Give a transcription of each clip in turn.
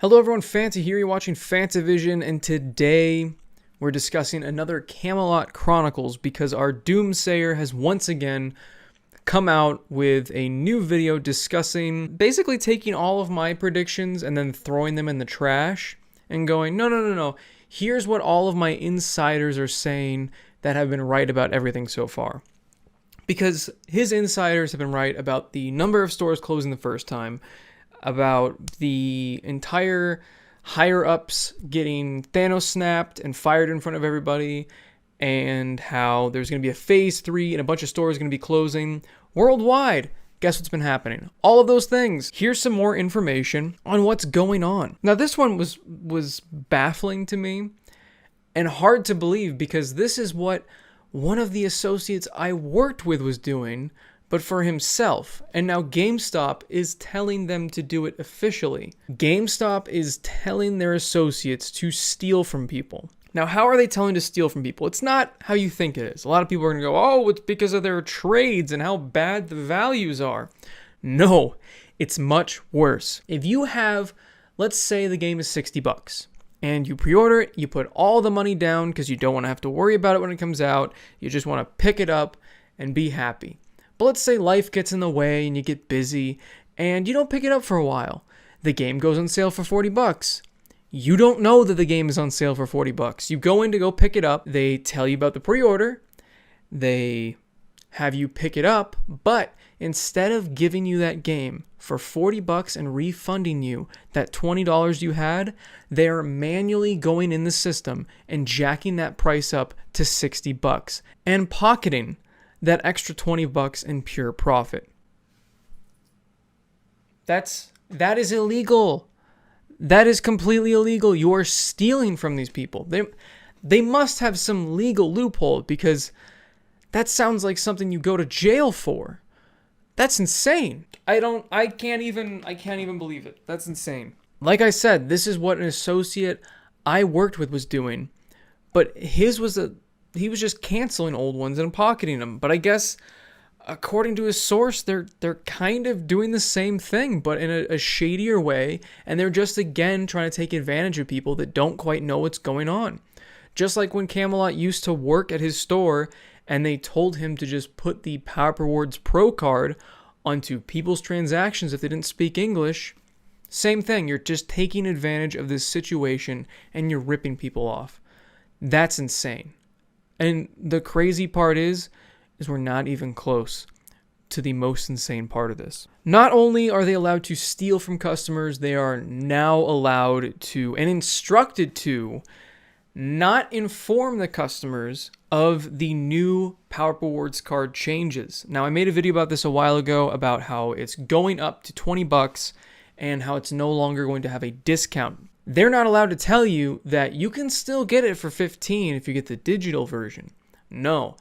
Hello everyone, Fanta here. You're watching FANTAVISION, and today we're discussing another Camelot Chronicles because our Doomsayer has once again come out with a new video discussing, basically taking all of my predictions and then throwing them in the trash and going, no. Here's what all of my insiders are saying that have been right about everything so far. Because his insiders have been right about the number of stores closing the first time, about the entire higher-ups getting Thanos snapped and fired in front of everybody, and how there's going to be a phase 3 and a bunch of stores going to be closing worldwide. Guess what's been happening? All of those things. Here's some more information on what's going on. Now, this one was baffling to me and hard to believe because this is what one of the associates I worked with was doing, but for himself. And now GameStop is telling them to do it officially. GameStop is telling their associates to steal from people. Now, how are they telling to steal from people? It's not how you think it is. A lot of people are going to go, oh, it's because of their trades and how bad the values are. No, it's much worse. If you have, let's say the game is $60, and you pre-order it, you put all the money down because you don't want to have to worry about it when it comes out. You just want to pick it up and be happy. But let's say life gets in the way and you get busy and you don't pick it up for a while. The game goes on sale for $40. You don't know that the game is on sale for $40. You go in to go pick it up. They tell you about the pre-order. They have you pick it up, but instead of giving you that game for $40 and refunding you that $20 you had, they are manually going in the system and jacking that price up to $60 and pocketing that extra $20 in pure profit. That is illegal. That is completely illegal. You are stealing from these people. They must have some legal loophole because that sounds like something you go to jail for. That's insane. I can't even believe it. That's insane. Like I said, this is what an associate I worked with was doing, but he was just canceling old ones and pocketing them. But I guess, according to his source, they're kind of doing the same thing, but in a shadier way. And they're just, again, trying to take advantage of people that don't quite know what's going on. Just like when Camelot used to work at his store and they told him to just put the Power Rewards Pro card onto people's transactions if they didn't speak English. Same thing. You're just taking advantage of this situation and you're ripping people off. That's insane. And the crazy part is we're not even close to the most insane part of this. Not only are they allowed to steal from customers, they are now allowed to and instructed to not inform the customers of the new Power Rewards card changes. Now, I made a video about this a while ago about how it's going up to $20 and how it's no longer going to have a discount. They're not allowed to tell you that you can still get it for $15 if you get the digital version. No,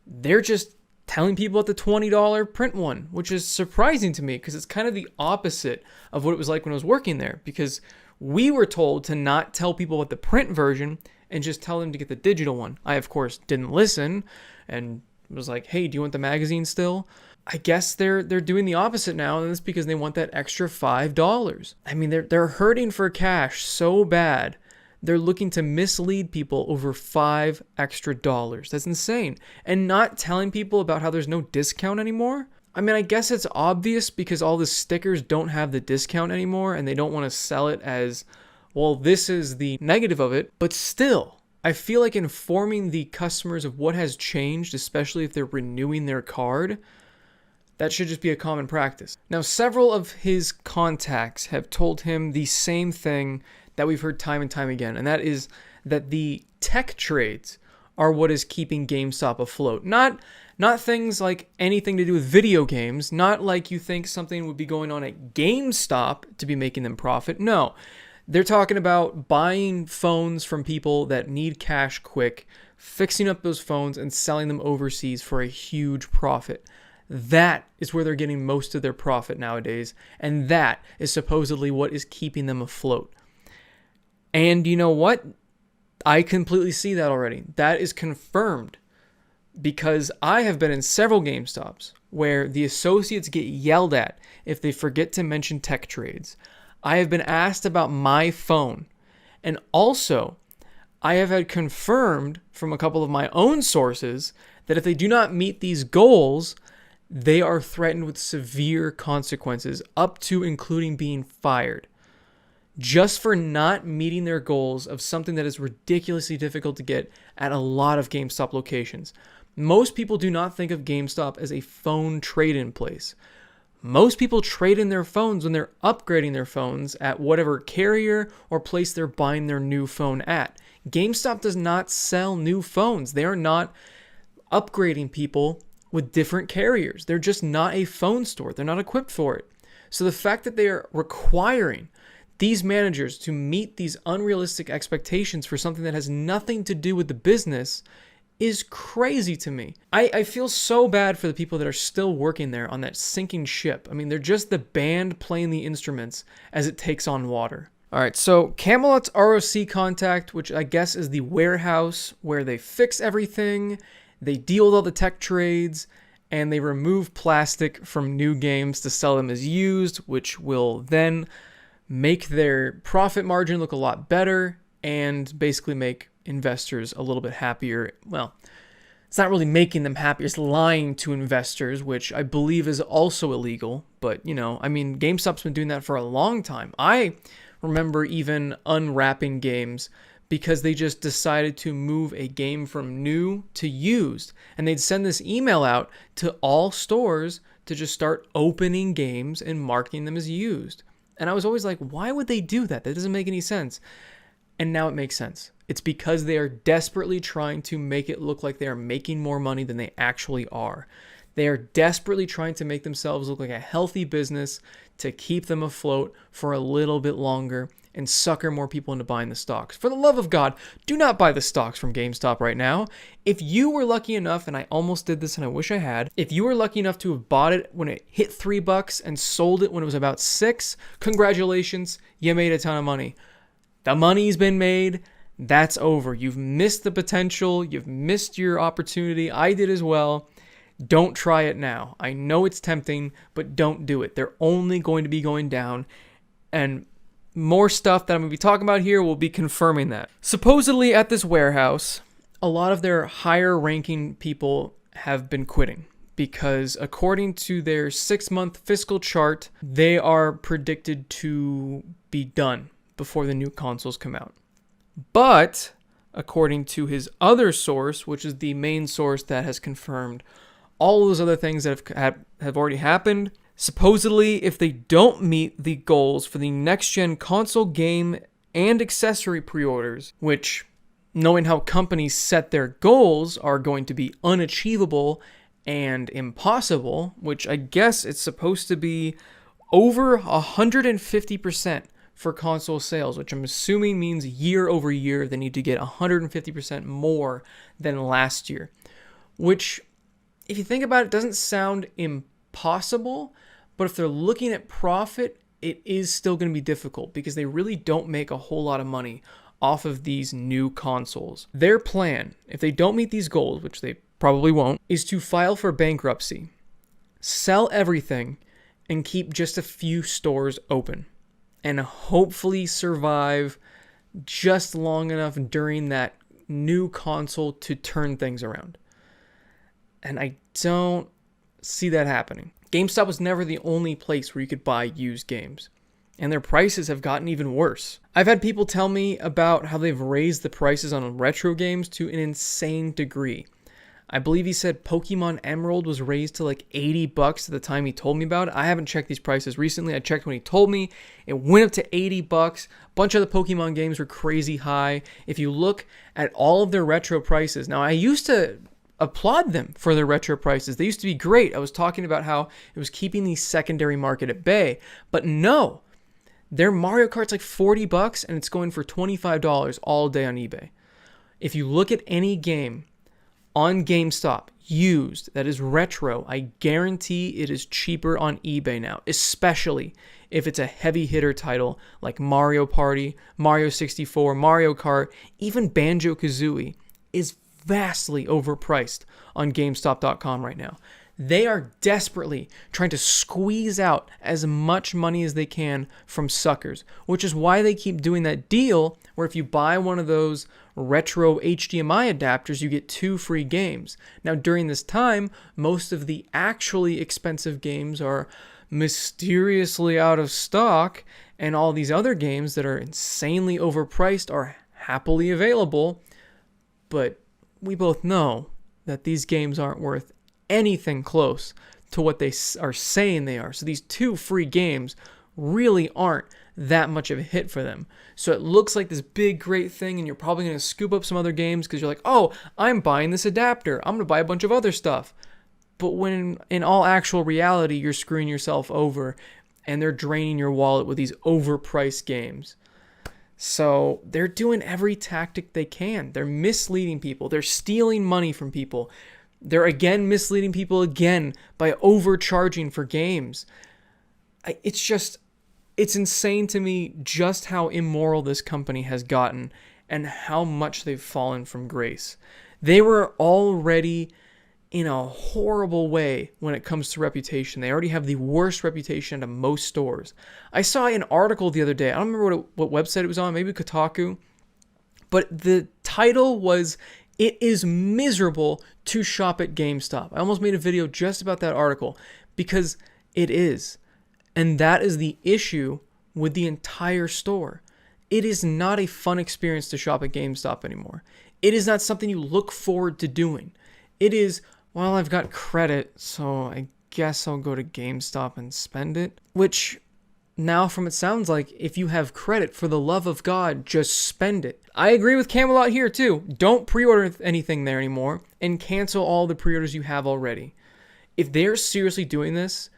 they're just telling people at the $20 print one, which is surprising to me because it's kind of the opposite of what it was like when I was working there, because we were told to not tell people about the print version and just tell them to get the digital one. I, of course, didn't listen and was like, hey, do you want the magazine still? I guess they're doing the opposite now, and it's because they want that extra $5. I mean, they're hurting for cash so bad. They're looking to mislead people over $5 extra. That's insane. And not telling people about how there's no discount anymore. I mean, I guess it's obvious because all the stickers don't have the discount anymore, and they don't want to sell it as, well, this is the negative of it. But still, I feel like informing the customers of what has changed, especially if they're renewing their card, that should just be a common practice. Now, several of his contacts have told him the same thing that we've heard time and time again, and that is that the tech trades are what is keeping GameStop afloat. Not things like anything to do with video games, not like you think something would be going on at GameStop to be making them profit. No, they're talking about buying phones from people that need cash quick, fixing up those phones and selling them overseas for a huge profit. That is where they're getting most of their profit nowadays, and that is supposedly what is keeping them afloat. And you know what? I completely see that already. That is confirmed because I have been in several GameStops where the associates get yelled at if they forget to mention tech trades. I have been asked about my phone. And also, I have had confirmed from a couple of my own sources that if they do not meet these goals, they are threatened with severe consequences, up to including being fired, just for not meeting their goals of something that is ridiculously difficult to get at a lot of GameStop locations. Most people do not think of GameStop as a phone trade-in place. Most people trade in their phones when they're upgrading their phones at whatever carrier or place they're buying their new phone at. GameStop does not sell new phones. They are not upgrading people with different carriers. They're just not a phone store. They're not equipped for it. So the fact that they are requiring these managers to meet these unrealistic expectations for something that has nothing to do with the business is crazy to me. I feel so bad for the people that are still working there on that sinking ship. I mean, they're just the band playing the instruments as it takes on water. All right, so Camelot's ROC Contact, which I guess is the warehouse where they fix everything, they deal with all the tech trades, and they remove plastic from new games to sell them as used, which will then make their profit margin look a lot better and basically make investors a little bit happier. Well, it's not really making them happy. It's lying to investors, which I believe is also illegal. But, GameStop's been doing that for a long time. I remember even unwrapping games because they just decided to move a game from new to used. And they'd send this email out to all stores to just start opening games and marketing them as used. And I was always like, why would they do that? That doesn't make any sense. And now it makes sense. It's because they are desperately trying to make it look like they are making more money than they actually are. They are desperately trying to make themselves look like a healthy business to keep them afloat for a little bit longer and sucker more people into buying the stocks. For the love of God, do not buy the stocks from GameStop right now. If you were lucky enough, and I almost did this and I wish I had, if you were lucky enough to have bought it when it hit $3 and sold it when it was about $6, congratulations, you made a ton of money. The money's been made. That's over. You've missed the potential. You've missed your opportunity. I did as well. Don't try it now. I know it's tempting, but don't do it. They're only going to be going down, and more stuff that I'm going to be talking about here will be confirming that. Supposedly at this warehouse, a lot of their higher ranking people have been quitting because according to their 6-month fiscal chart, they are predicted to be done before the new consoles come out. But according to his other source, which is the main source that has confirmed all those other things that have already happened, supposedly if they don't meet the goals for the next-gen console game and accessory pre-orders, which, knowing how companies set their goals, are going to be unachievable and impossible, which I guess it's supposed to be over 150% for console sales, which I'm assuming means year over year they need to get 150% more than last year, which, if you think about it, doesn't sound impossible, but if they're looking at profit, it is still going to be difficult because they really don't make a whole lot of money off of these new consoles. Their plan, if they don't meet these goals, which they probably won't, is to file for bankruptcy, sell everything, and keep just a few stores open, and hopefully survive just long enough during that new console to turn things around. And I don't see that happening. GameStop was never the only place where you could buy used games, and their prices have gotten even worse. I've had people tell me about how they've raised the prices on retro games to an insane degree. I believe he said Pokemon Emerald was raised to like $80 at the time he told me about it. I haven't checked these prices recently. I checked when he told me. It went up to $80. A bunch of the Pokemon games were crazy high. If you look at all of their retro prices, now I used to applaud them for their retro prices. They used to be great. I was talking about how it was keeping the secondary market at bay. But no, their Mario Kart's like $40 and it's going for $25 all day on eBay. If you look at any game on GameStop used that is retro, I guarantee it is cheaper on eBay now, especially if it's a heavy hitter title like Mario Party, Mario 64, Mario Kart, even Banjo-Kazooie is vastly overpriced on GameStop.com right now. They are desperately trying to squeeze out as much money as they can from suckers, which is why they keep doing that deal where if you buy one of those retro HDMI adapters, you get 2 free games. Now, during this time, most of the actually expensive games are mysteriously out of stock, and all these other games that are insanely overpriced are happily available. But we both know that these games aren't worth anything close to what they are saying they are. So these 2 free games really aren't that much of a hit for them. So it looks like this big, great thing, and you're probably going to scoop up some other games because you're like, oh, I'm buying this adapter. I'm going to buy a bunch of other stuff. But when in all actual reality, you're screwing yourself over, and they're draining your wallet with these overpriced games. So they're doing every tactic they can. They're misleading people. They're stealing money from people. They're again misleading people again by overcharging for games. It's insane to me just how immoral this company has gotten and how much they've fallen from grace. They were already in a horrible way when it comes to reputation. They already have the worst reputation at most stores. I saw an article the other day. I don't remember what website it was on, maybe Kotaku. But the title was, "It is miserable to shop at GameStop." I almost made a video just about that article because it is. And that is the issue with the entire store. It is not a fun experience to shop at GameStop anymore. It is not something you look forward to doing. It is, well, I've got credit, so I guess I'll go to GameStop and spend it. Which, now from it sounds like, if you have credit, for the love of God, just spend it. I agree with Camelot here too. Don't pre-order anything there anymore and cancel all the pre-orders you have already. If they're seriously doing this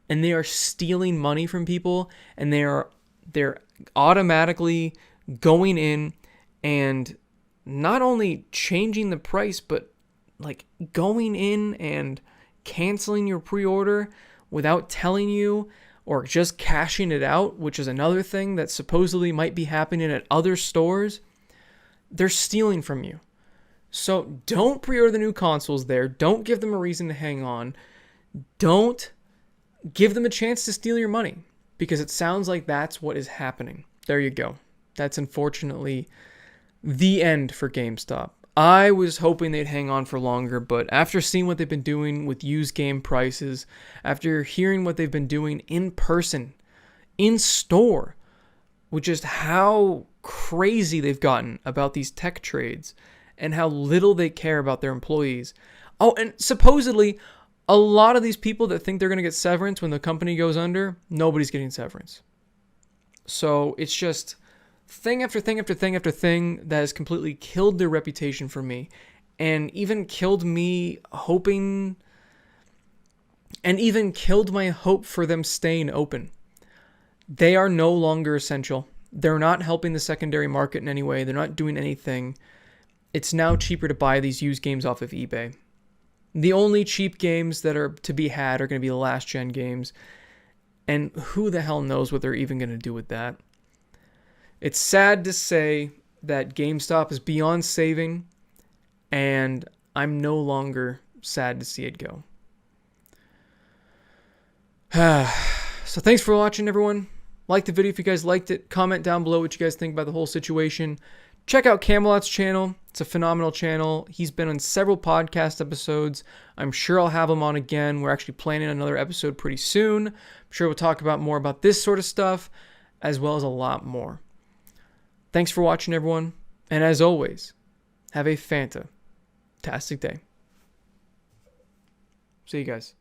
and they are stealing money from people and they're automatically going in and not only changing the price, but like going in and canceling your pre-order without telling you, or just cashing it out, which is another thing that supposedly might be happening at other stores, they're stealing from you. So don't pre-order the new consoles there. Don't give them a reason to hang on. Don't give them a chance to steal your money, because it sounds like that's what is happening. There you go. That's unfortunately the end for GameStop. I was hoping they'd hang on for longer, but after seeing what they've been doing with used game prices, after hearing what they've been doing in person, in store, with just how crazy they've gotten about these tech trades and how little they care about their employees. Oh, and supposedly, a lot of these people that think they're going to get severance when the company goes under, nobody's getting severance. So it's just thing after thing after thing after thing that has completely killed their reputation for me, and even killed me hoping, and even killed my hope for them staying open. They are no longer essential. They're not helping the secondary market in any way. They're not doing anything. It's now cheaper to buy these used games off of eBay. The only cheap games that are to be had are going to be the last gen games, and who the hell knows what they're even going to do with that. It's sad to say that GameStop is beyond saving, and I'm no longer sad to see it go. So thanks for watching, everyone. Like the video if you guys liked it. Comment down below what you guys think about the whole situation. Check out Camelot's channel. It's a phenomenal channel. He's been on several podcast episodes. I'm sure I'll have him on again. We're actually planning another episode pretty soon. I'm sure we'll talk about more about this sort of stuff, as well as a lot more. Thanks for watching, everyone. And as always, have a fantastic day. See you guys.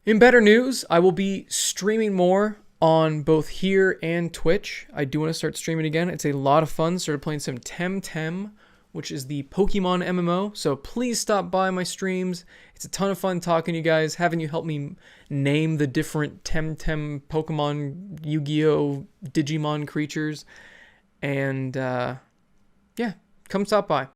In better news, I will be streaming more on both here and Twitch. I do want to start streaming again. It's a lot of fun. Started playing some Temtem, which is the Pokemon MMO. So please stop by my streams. It's a ton of fun talking to you guys, having you help me name the different Temtem Pokemon, Yu-Gi-Oh, Digimon creatures. And yeah, come stop by.